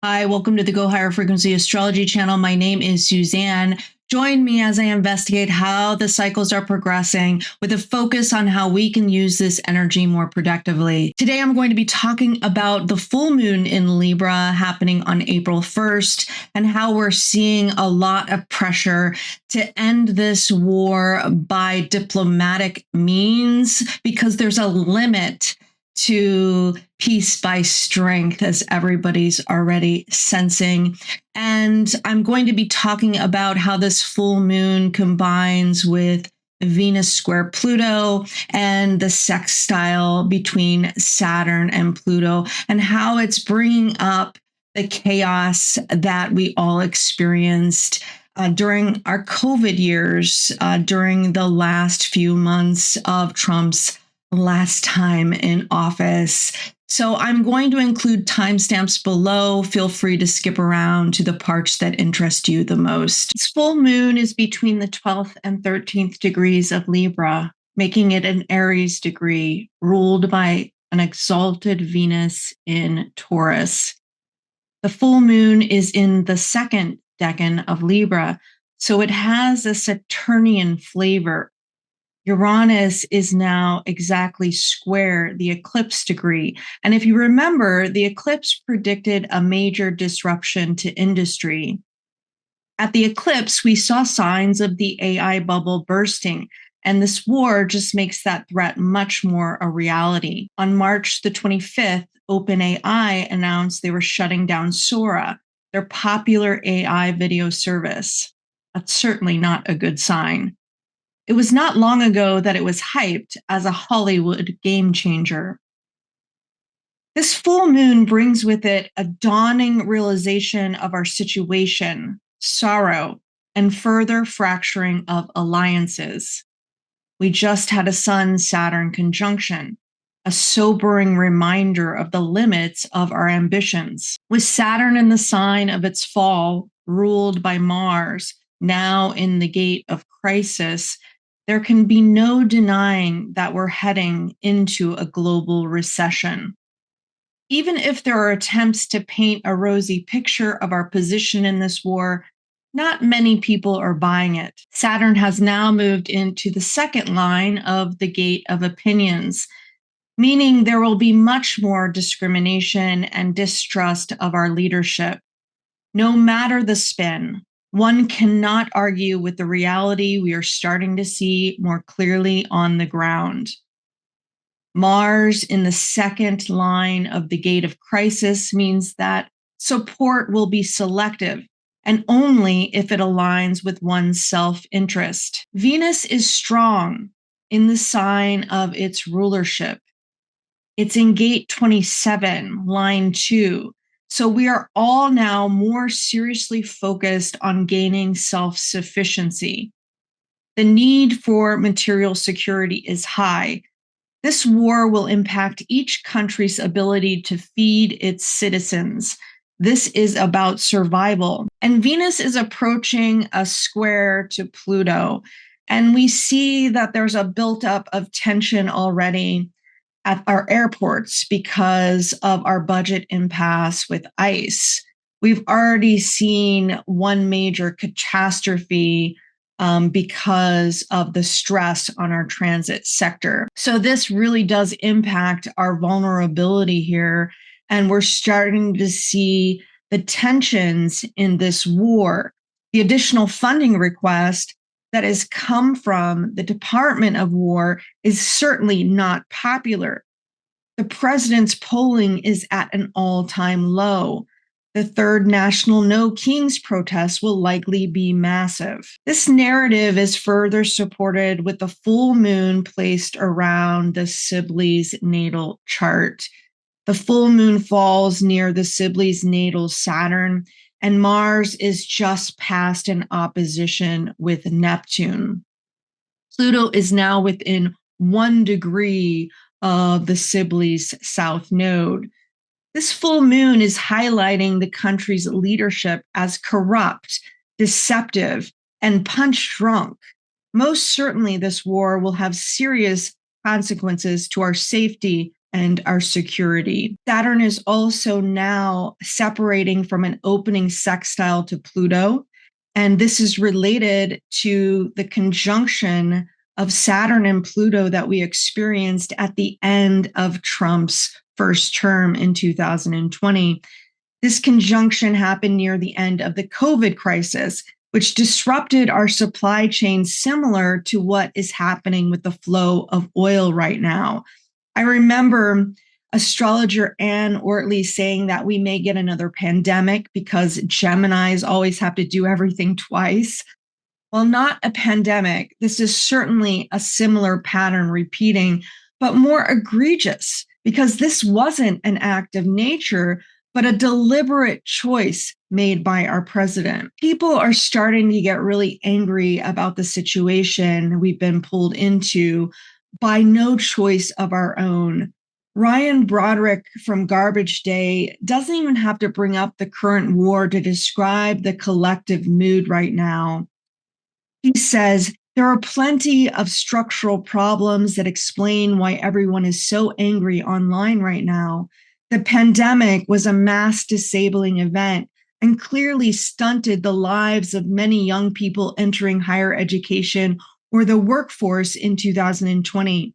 Hi, welcome to the Go Higher Frequency Astrology channel. My name is Suzanne. Join me as I investigate how the cycles are progressing with a focus on how we can use this energy more productively. Today, I'm going to be talking about the full moon in Libra happening on April 1st and how we're seeing a lot of pressure to end this war by diplomatic means because there's a limit to peace by strength, as everybody's already sensing. And I'm going to be talking about how this full moon combines with Venus square Pluto and the sextile between Saturn and Pluto, and how it's bringing up the chaos that we all experienced during our COVID years, during the last few months of Trump's last time in office. So I'm going to include timestamps below. Feel free to skip around to the parts that interest you the most. This full moon is between the 12th and 13th degrees of Libra, making it an Aries degree ruled by an exalted Venus in Taurus. The full moon is in the second decan of Libra, so it has a Saturnian flavor. Uranus is now exactly square the eclipse degree. And if you remember, the eclipse predicted a major disruption to industry. At the eclipse, we saw signs of the AI bubble bursting, and this war just makes that threat much more a reality. On March the 25th, OpenAI announced they were shutting down Sora, their popular AI video service. That's certainly not a good sign. It was not long ago that it was hyped as a Hollywood game changer. This full moon brings with it a dawning realization of our situation, sorrow, and further fracturing of alliances. We just had a Sun-Saturn conjunction, a sobering reminder of the limits of our ambitions. With Saturn in the sign of its fall, ruled by Mars, now in the gate of crisis, there can be no denying that we're heading into a global recession. Even if there are attempts to paint a rosy picture of our position in this war, not many people are buying it. Saturn has now moved into the second line of the gate of opinions, meaning there will be much more discrimination and distrust of our leadership. No matter the spin, one cannot argue with the reality we are starting to see more clearly on the ground. Mars in the second line of the gate of crisis means that support will be selective and only if it aligns with one's self-interest. Venus is strong in the sign of its rulership. It's in gate 27, line 2. So we are all now more seriously focused on gaining self-sufficiency. The need for material security is high. This war will impact each country's ability to feed its citizens. This is about survival. And Venus is approaching a square to Pluto. And we see that there's a buildup of tension already at our airports because of our budget impasse with ICE. We've already seen one major catastrophe because of the stress on our transit sector. So this really does impact our vulnerability here. And we're starting to see the tensions in this war. The additional funding request that has come from the Department of War is certainly not popular. The president's polling is at an all-time low. The third National No Kings protest will likely be massive. This narrative is further supported with the full moon placed around the Sibley's natal chart. The full moon falls near the Sibley's natal Saturn, and Mars is just past an opposition with Neptune. Pluto is now within 1 degree of the Sibley's south node. This full moon is highlighting the country's leadership as corrupt, deceptive, and punch drunk. Most certainly, this war will have serious consequences to our safety and our security. Saturn is also now separating from an opening sextile to Pluto. And this is related to the conjunction of Saturn and Pluto that we experienced at the end of Trump's first term in 2020. This conjunction happened near the end of the COVID crisis, which disrupted our supply chain, similar to what is happening with the flow of oil right now. I remember astrologer Anne Ortley saying that we may get another pandemic because Geminis always have to do everything twice. Well, not a pandemic. This is certainly a similar pattern repeating, but more egregious because this wasn't an act of nature, but a deliberate choice made by our president. People are starting to get really angry about the situation we've been pulled into by no choice of our own. Ryan Broderick from Garbage Day doesn't even have to bring up the current war to describe the collective mood right now. He says, there are plenty of structural problems that explain why everyone is so angry online right now. The pandemic was a mass disabling event and clearly stunted the lives of many young people entering higher education or the workforce in 2020.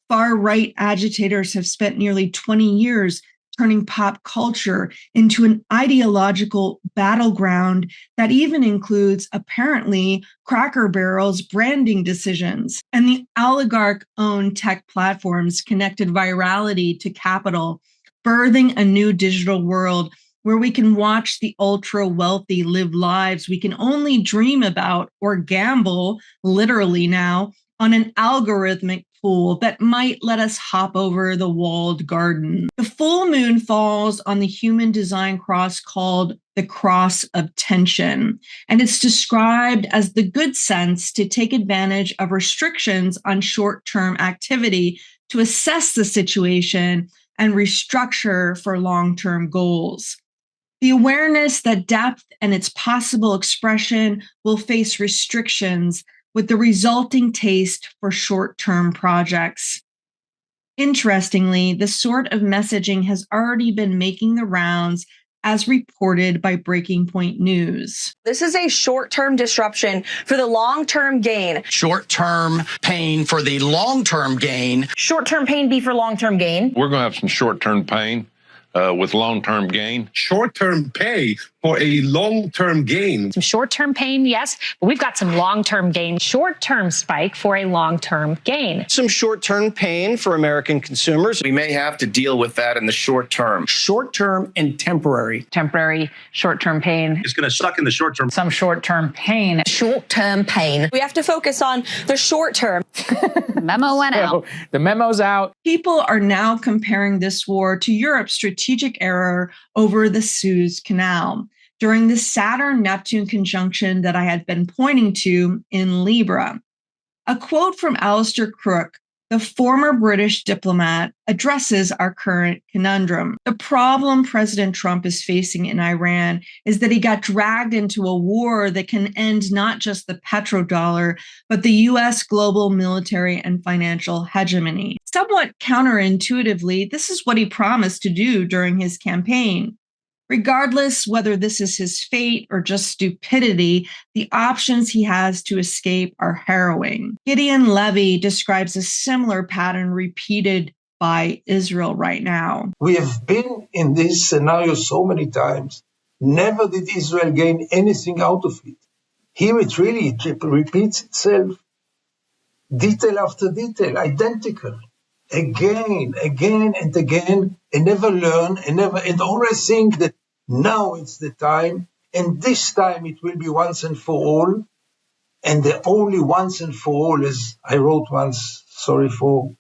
Far-right agitators have spent nearly 20 years turning pop culture into an ideological battleground that even includes, apparently, Cracker Barrel's branding decisions. And the oligarch-owned tech platforms connected virality to capital, birthing a new digital world where we can watch the ultra-wealthy live lives we can only dream about or gamble, literally now, on an algorithmic pool that might let us hop over the walled garden. The full moon falls on the human design cross called the cross of tension, and it's described as the good sense to take advantage of restrictions on short-term activity to assess the situation and restructure for long-term goals. The awareness that depth and its possible expression will face restrictions with the resulting taste for short-term projects. Interestingly, the sort of messaging has already been making the rounds as reported by Breaking Point News. This is a short-term disruption for the long-term gain. Short-term pain for the long-term gain. Short-term pain be for long-term gain. We're going to have some short-term pain with long-term gain. Short-term pay for a long-term gain. Some short-term pain, yes, but we've got some long-term gain. Short-term spike for a long-term gain. Some short-term pain for American consumers. We may have to deal with that in the short term. Short-term and temporary. Temporary short-term pain. It's going to suck in the short term. Some short-term pain. Short-term pain. We have to focus on the short term. Memo went out. The memo's out. People are now comparing this war to Europe's strategic error over the Suez Canal during the Saturn-Neptune conjunction that I had been pointing to in Libra. A quote from Alistair Crook, the former British diplomat, addresses our current conundrum. The problem President Trump is facing in Iran is that he got dragged into a war that can end not just the petrodollar, but the U.S. global military and financial hegemony. Somewhat counterintuitively, this is what he promised to do during his campaign. Regardless whether this is his fate or just stupidity, the options he has to escape are harrowing. Gideon Levy describes a similar pattern repeated by Israel right now. We have been in this scenario so many times. Never did Israel gain anything out of it. Here it really repeats itself. Detail after detail, identical. Again and again, and never learn, and always think that now it's the time, and this time it will be once and for all, and the only once and for all, as I wrote once, sorry for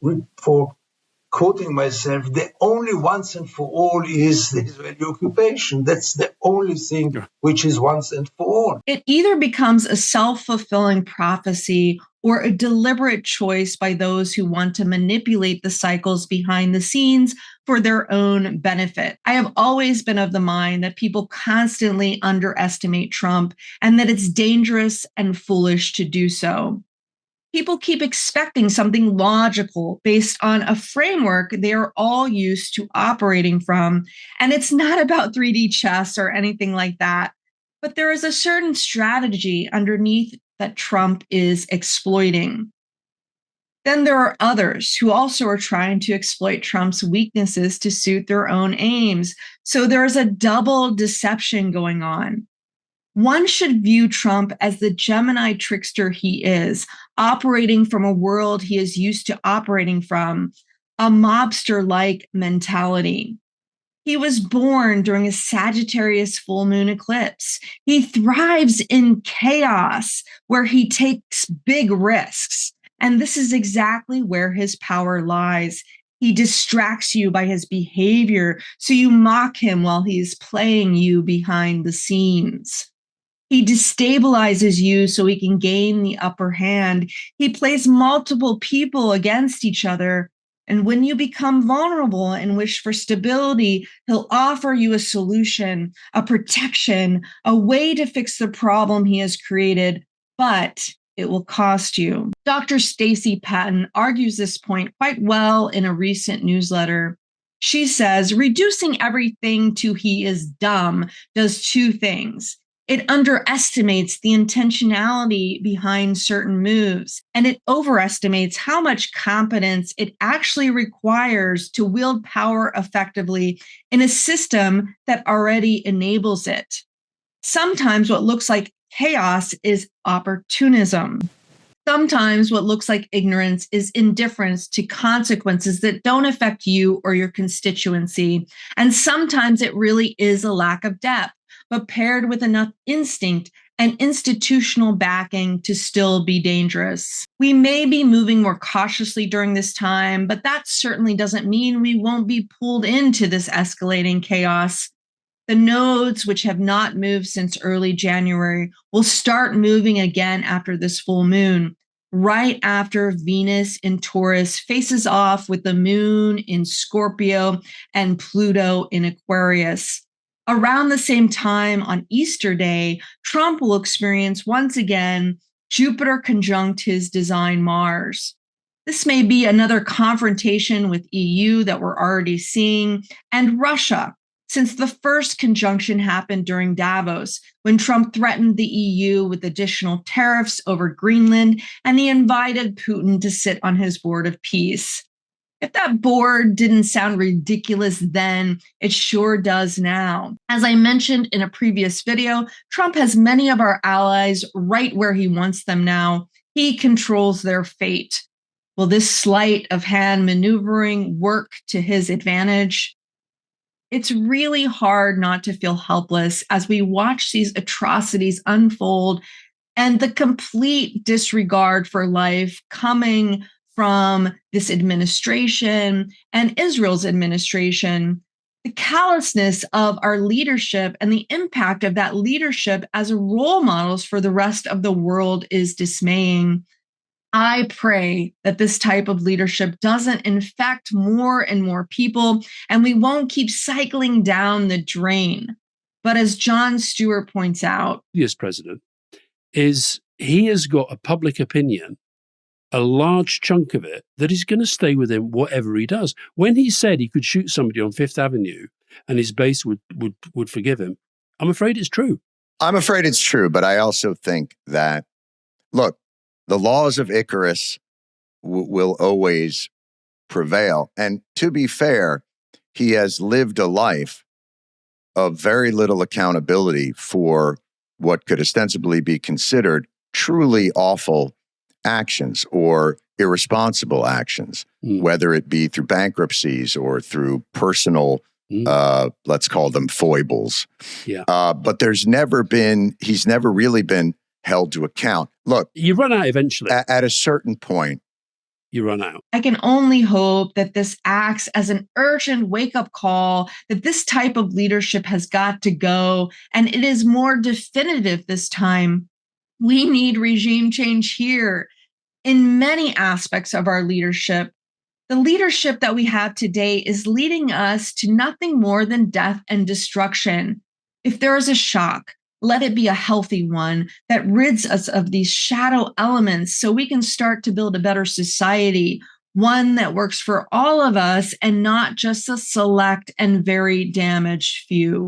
quoting myself, the only once and for all is the Israeli occupation. That's the only thing which is once and for all. It either becomes a self-fulfilling prophecy or a deliberate choice by those who want to manipulate the cycles behind the scenes for their own benefit. I have always been of the mind that people constantly underestimate Trump and that it's dangerous and foolish to do so. People keep expecting something logical based on a framework they are all used to operating from. And it's not about 3D chess or anything like that. But there is a certain strategy underneath that Trump is exploiting. Then there are others who also are trying to exploit Trump's weaknesses to suit their own aims. So there is a double deception going on. One should view Trump as the Gemini trickster he is, operating from a world he is used to operating from, a mobster-like mentality. He was born during a Sagittarius full moon eclipse. He thrives in chaos where he takes big risks. And this is exactly where his power lies. He distracts you by his behavior, so you mock him while he is playing you behind the scenes. He destabilizes you so he can gain the upper hand. He plays multiple people against each other. And when you become vulnerable and wish for stability, he'll offer you a solution, a protection, a way to fix the problem he has created, but it will cost you. Dr. Stacy Patton argues this point quite well in a recent newsletter. She says, reducing everything to he is dumb does two things. It underestimates the intentionality behind certain moves, and it overestimates how much competence it actually requires to wield power effectively in a system that already enables it. Sometimes what looks like chaos is opportunism. Sometimes what looks like ignorance is indifference to consequences that don't affect you or your constituency. And sometimes it really is a lack of depth, but paired with enough instinct and institutional backing to still be dangerous. We may be moving more cautiously during this time, but that certainly doesn't mean we won't be pulled into this escalating chaos. The nodes, which have not moved since early January, will start moving again after this full moon, right after Venus in Taurus faces off with the moon in Scorpio and Pluto in Aquarius. Around the same time on Easter Day, Trump will experience once again Jupiter conjunct his design Mars. This may be another confrontation with EU that we're already seeing, and Russia, since the first conjunction happened during Davos, when Trump threatened the EU with additional tariffs over Greenland, and he invited Putin to sit on his board of peace. If that board didn't sound ridiculous then, it sure does now. As I mentioned in a previous video, Trump has many of our allies right where he wants them now. He controls their fate. Will this sleight of hand maneuvering work to his advantage? It's really hard not to feel helpless as we watch these atrocities unfold and the complete disregard for life coming from this administration and Israel's administration. The callousness of our leadership and the impact of that leadership as role models for the rest of the world is dismaying. I pray that this type of leadership doesn't infect more and more people, and we won't keep cycling down the drain. But as John Stewart points out, previous president is he has got a public opinion, a large chunk of it, that is going to stay with him whatever he does. When he said he could shoot somebody on Fifth Avenue and his base would forgive him, I'm afraid it's true. I'm afraid it's true, but I also think that, look, the laws of Icarus will always prevail. And to be fair, he has lived a life of very little accountability for what could ostensibly be considered truly awful actions or irresponsible actions, whether it be through bankruptcies or through personal, let's call them foibles. Yeah. But he's never really been held to account. Look, you run out eventually. At a certain point, you run out. I can only hope that this acts as an urgent wake-up call that this type of leadership has got to go, and it is more definitive this time. We need regime change here in many aspects of our leadership. The leadership that we have today is leading us to nothing more than death and destruction. If there is a shock, let it be a healthy one that rids us of these shadow elements so we can start to build a better society, one that works for all of us and not just a select and very damaged few.